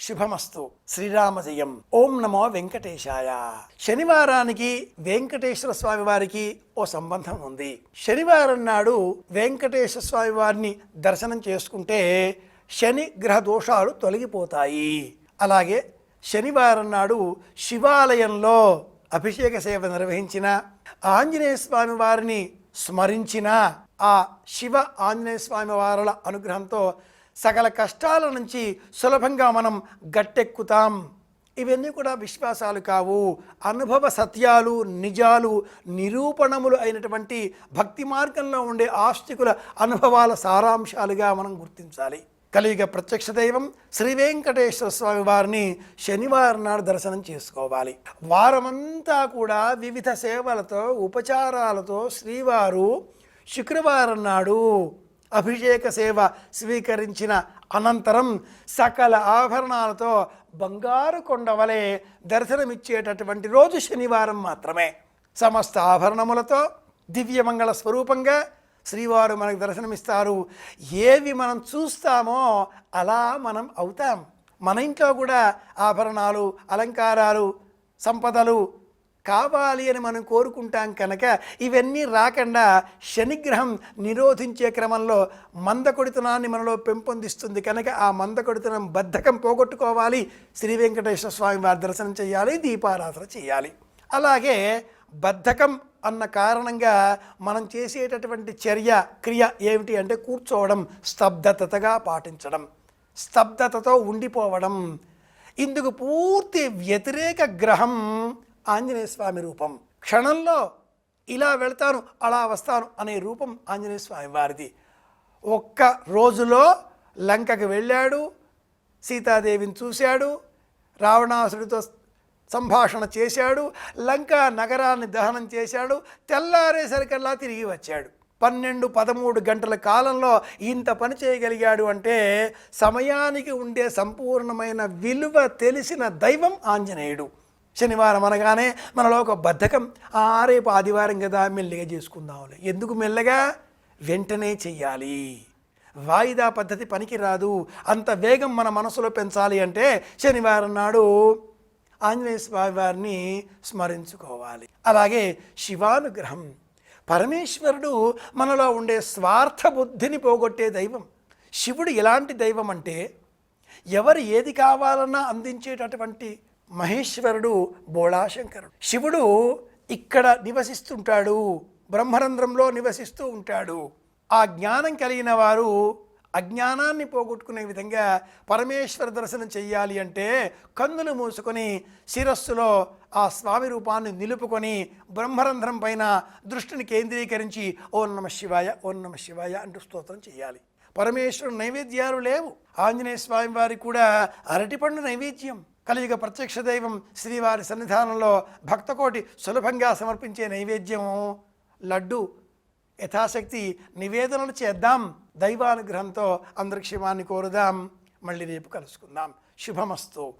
శుభమస్తు. శ్రీరామ జయం. ఓం నమో వెంకటేశాయ. శనివారానికి వెంకటేశ్వర స్వామి వారికి ఓ సంబంధం ఉంది. శనివారం నాడు వెంకటేశ్వర స్వామి వారిని దర్శనం చేసుకుంటే శని గ్రహ దోషాలు తొలగిపోతాయి. అలాగే శనివారం నాడు శివాలయంలో అభిషేక సేవ నిర్వహించిన, ఆంజనేయ స్వామి వారిని స్మరించిన, ఆ శివ ఆంజనేయ స్వామి వారుల అనుగ్రహంతో సకల కష్టాల నుంచి సులభంగా మనం గట్టెక్కుతాం. ఇవన్నీ కూడా విశ్వాసాలు కావు, అనుభవ సత్యాలు, నిజాలు, నిరూపణములు అయినటువంటి భక్తి మార్గంలో ఉండే ఆస్తికుల అనుభవాల సారాంశాలుగా మనం గుర్తించాలి. కలియుగ ప్రత్యక్ష దైవం శ్రీ వెంకటేశ్వర స్వామి వారిని శనివారం నాడు దర్శనం చేసుకోవాలి. వారమంతా కూడా వివిధ సేవలతో, ఉపచారాలతో శ్రీవారు శుక్రవారం నాడు అభిషేక సేవ స్వీకరించిన అనంతరం సకల ఆభరణాలతో బంగారు కొండవలే దర్శనమిచ్చేటటువంటి రోజు శనివారం మాత్రమే. సమస్త ఆభరణములతో దివ్యమంగళ స్వరూపంగా శ్రీవారు మనకు దర్శనమిస్తారు. ఏవి మనం చూస్తామో అలా మనం అవుతాం. మన ఇంట్లో కూడా ఆభరణాలు, అలంకారాలు, సంపదలు కావాలి అని మనం కోరుకుంటాం కనుక ఇవన్నీ రాకుండా శనిగ్రహం నిరోధించే క్రమంలో మందకొడితనాన్ని మనలో పెంపొందిస్తుంది కనుక ఆ మందకొడితనం, బద్ధకం పోగొట్టుకోవాలి. శ్రీ వెంకటేశ్వర స్వామి వారి దర్శనం చేయాలి, దీపారాధన చేయాలి. అలాగే బద్ధకం అన్న కారణంగా మనం చేసేటటువంటి చర్య, క్రియ ఏమిటి అంటే కూర్చోవడం, స్తబ్దతగా పాటించడం, స్తబ్దతతో ఉండిపోవడం. ఇందుకు పూర్తి వ్యతిరేక గ్రహం ఆంజనేయ స్వామి రూపం. క్షణంలో ఇలా వెళ్తాను, అలా వస్తాను అనే రూపం ఆంజనేయ స్వామి వారిది. ఒక్క రోజులో లంకకు వెళ్ళాడు, సీతాదేవిని చూశాడు, రావణాసుడితో సంభాషణ చేశాడు, లంకా నగరాన్ని దహనం చేశాడు, తెల్లారేసరికల్లా తిరిగి వచ్చాడు. 12-13 గంటల కాలంలో ఇంత పని చేయగలిగాడు అంటే సమయానికి ఉండే సంపూర్ణమైన విలువ తెలిసిన దైవం ఆంజనేయుడు. శనివారం అనగానే మనలో ఒక బద్ధకం, రేపు ఆదివారం కదా మెల్లిగా చేసుకుందాంలే. ఎందుకు మెల్లగా? వెంటనే చెయ్యాలి. వాయిదా పద్ధతి పనికిరాదు. అంత వేగం మన మనసులో పెంచాలి అంటే శనివారం నాడు ఆంజనేయ స్వామి వారిని స్మరించుకోవాలి. అలాగే శివానుగ్రహం. పరమేశ్వరుడు మనలో ఉండే స్వార్థ బుద్ధిని పోగొట్టే దైవం. శివుడు ఎలాంటి దైవం అంటే ఎవరు ఏది కావాలన్నా అందించేటటువంటి మహేశ్వరుడు, బోళాశంకరుడు. శివుడు ఇక్కడ నివసిస్తుంటాడు, బ్రహ్మరంధ్రంలో నివసిస్తూ ఉంటాడు. ఆ జ్ఞానం కలిగిన వారు అజ్ఞానాన్ని పోగొట్టుకునే విధంగా పరమేశ్వర దర్శనం చెయ్యాలి అంటే కన్నులు మూసుకొని శిరస్సులో ఆ స్వామి రూపాన్ని నిలుపుకొని బ్రహ్మరంధ్రం పైన దృష్టిని కేంద్రీకరించి ఓం నమః శివాయ, ఓం నమః శివాయ అంటూ స్తోత్రం చేయాలి. పరమేశ్వరుడు నైవేద్యాలు లేవు. ఆంజనేయ స్వామి వారికి కూడా అరటిపండు నైవేద్యం. కలియుగ ప్రత్యక్ష దైవం శ్రీవారి సన్నిధానంలో భక్తకోటి సులభంగా సమర్పించే నైవేద్యం లడ్డు. యథాశక్తి నివేదనలు చేద్దాం. దైవానుగ్రహంతో అందరి క్షేమాన్ని కోరుదాం. మళ్ళీ రేపు కలుసుకుందాం. శుభమస్తు.